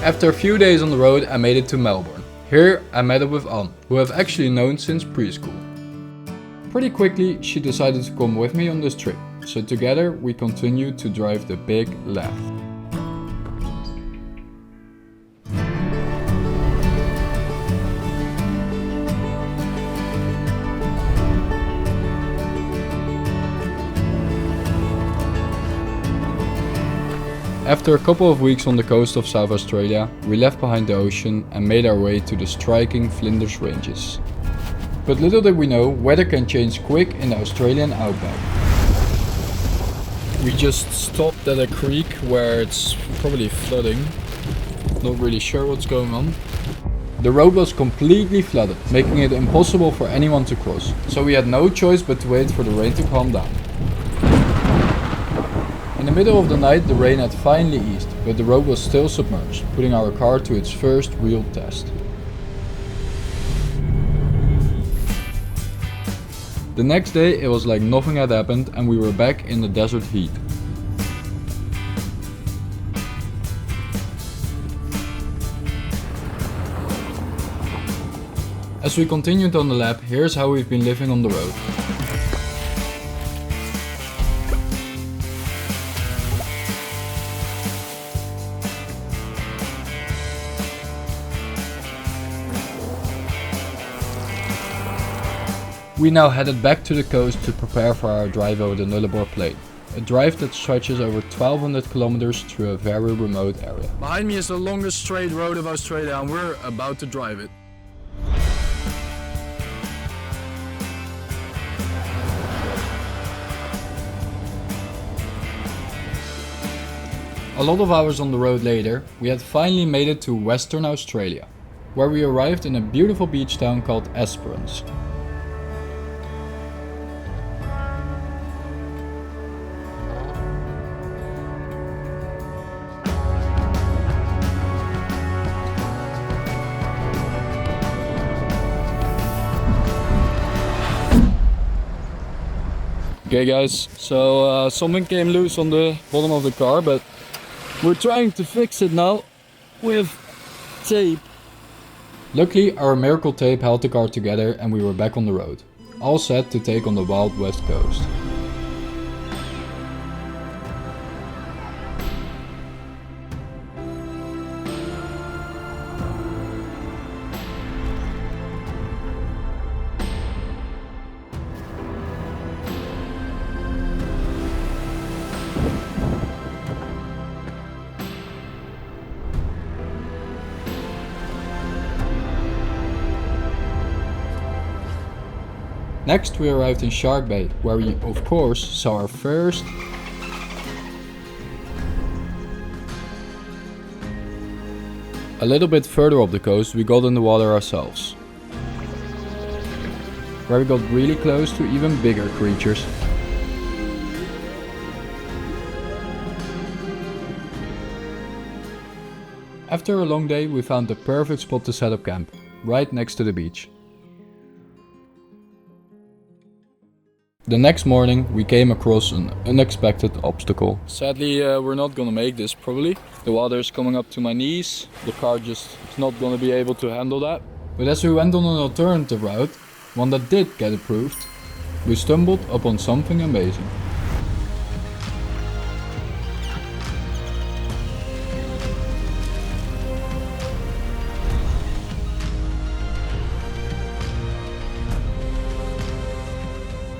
After a few days on the road, I made it to Melbourne. Here I met up with Anne, who I've actually known since preschool. Pretty quickly she decided to come with me on this trip, so together we continued to drive the big left. After a couple of weeks on the coast of South Australia, we left behind the ocean and made our way to the striking Flinders Ranges. But little did we know, weather can change quick in the Australian outback. We just stopped at a creek where it's probably flooding. Not really sure what's going on. The road was completely flooded, making it impossible for anyone to cross, so we had no choice but to wait for the rain to calm down. In the middle of the night the rain had finally eased, but the road was still submerged, putting our car to its first real test. The next day it was like nothing had happened and we were back in the desert heat. As we continued on the lap, here's how we've been living on the road. We now headed back to the coast to prepare for our drive over the Nullarbor Plain, a drive that stretches over 1200 kilometers through a very remote area. Behind me is the longest straight road of Australia and we're about to drive it. A lot of hours on the road later, we had finally made it to Western Australia, where we arrived in a beautiful beach town called Esperance. Okay guys, so something came loose on the bottom of the car, but we're trying to fix it now with tape. Luckily our miracle tape held the car together and we were back on the road, all set to take on the wild west coast. Next we arrived in Shark Bay, where we of course saw our first A little bit further up the coast we got in the water ourselves, where we got really close to even bigger creatures. After a long day we found the perfect spot to set up camp, right next to the beach. The next morning we came across an unexpected obstacle. Sadly we're not gonna make this probably. The water is coming up to my knees, the car just is not gonna be able to handle that. But as we went on an alternative route, one that did get approved, we stumbled upon something amazing.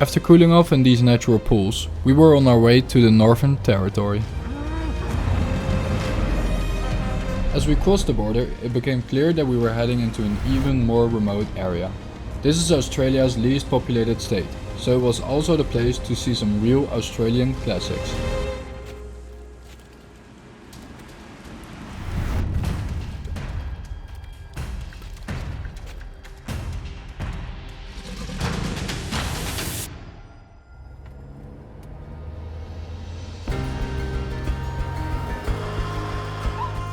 After cooling off in these natural pools, we were on our way to the Northern Territory. As we crossed the border, it became clear that we were heading into an even more remote area. This is Australia's least populated state, so it was also the place to see some real Australian classics.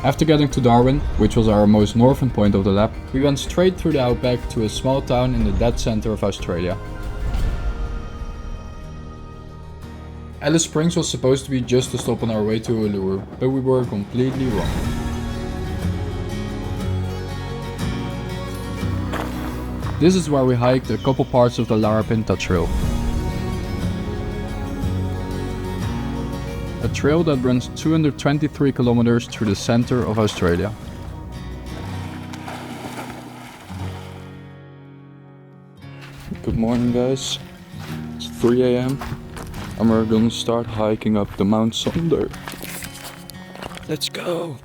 After getting to Darwin, which was our most northern point of the lap, we went straight through the outback to a small town in the dead center of Australia. Alice Springs was supposed to be just a stop on our way to Uluru, but we were completely wrong. This is where we hiked a couple parts of the Larapinta trail. A trail that runs 223 kilometers through the center of Australia. Good morning guys, it's 3 AM and we're gonna start hiking up the Mount Sonder. Let's go!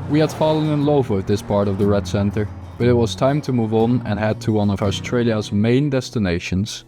We had fallen in love with this part of the Red Centre, but it was time to move on and head to one of Australia's main destinations.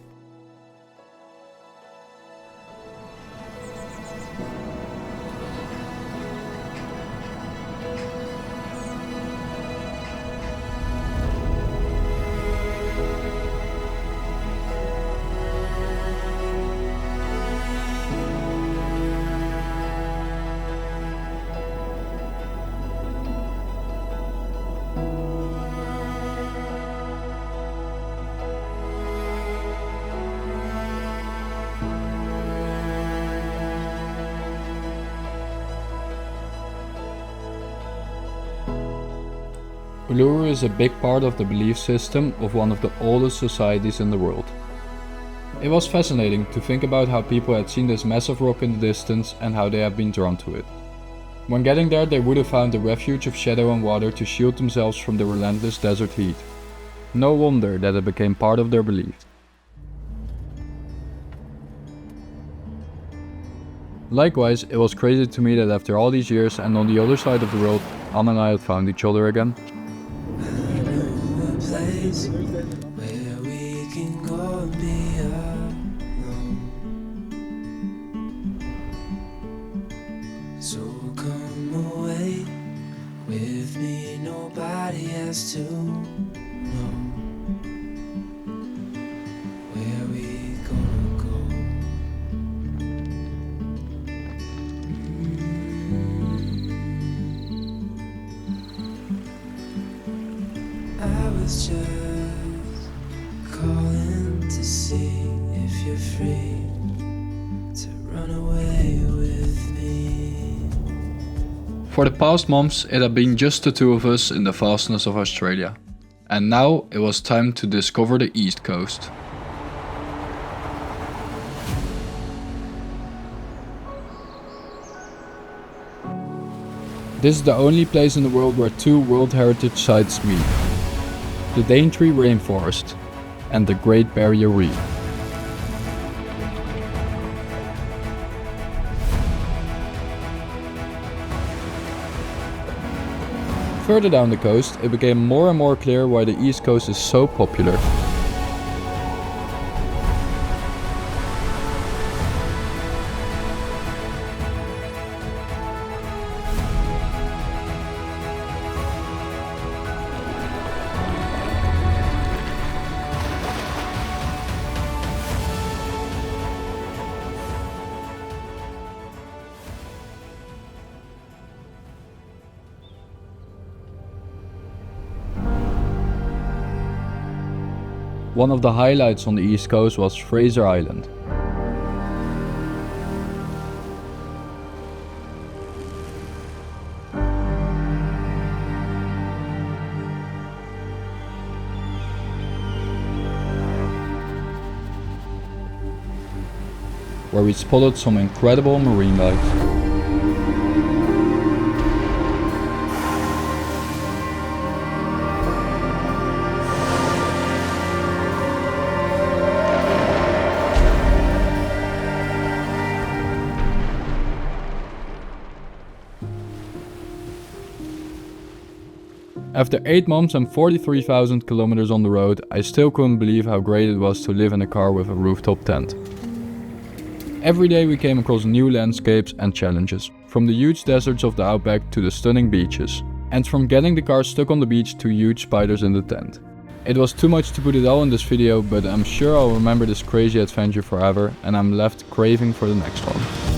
Uluru is a big part of the belief system of one of the oldest societies in the world. It was fascinating to think about how people had seen this massive rock in the distance and how they have been drawn to it. When getting there, they would have found a refuge of shadow and water to shield themselves from the relentless desert heat. No wonder that it became part of their belief. Likewise, it was crazy to me that after all these years and on the other side of the world, Anna and I had found each other again. Where we can go and be alone. So come away with me, nobody has to know where we gonna go. I was just calling to see if you're free to run away with me. For the past months, it had been just the two of us in the vastness of Australia. And now it was time to discover the East Coast. This is the only place in the world where two World Heritage Sites meet. The Daintree Rainforest and the Great Barrier Reef. Further down the coast, it became more and more clear why the East Coast is so popular. One of the highlights on the East Coast was Fraser Island. Where we spotted some incredible marine life. After 8 months and 43,000 kilometers on the road, I still couldn't believe how great it was to live in a car with a rooftop tent. Every day we came across new landscapes and challenges, from the huge deserts of the outback to the stunning beaches, and from getting the car stuck on the beach to huge spiders in the tent. It was too much to put it all in this video, but I'm sure I'll remember this crazy adventure forever and I'm left craving for the next one.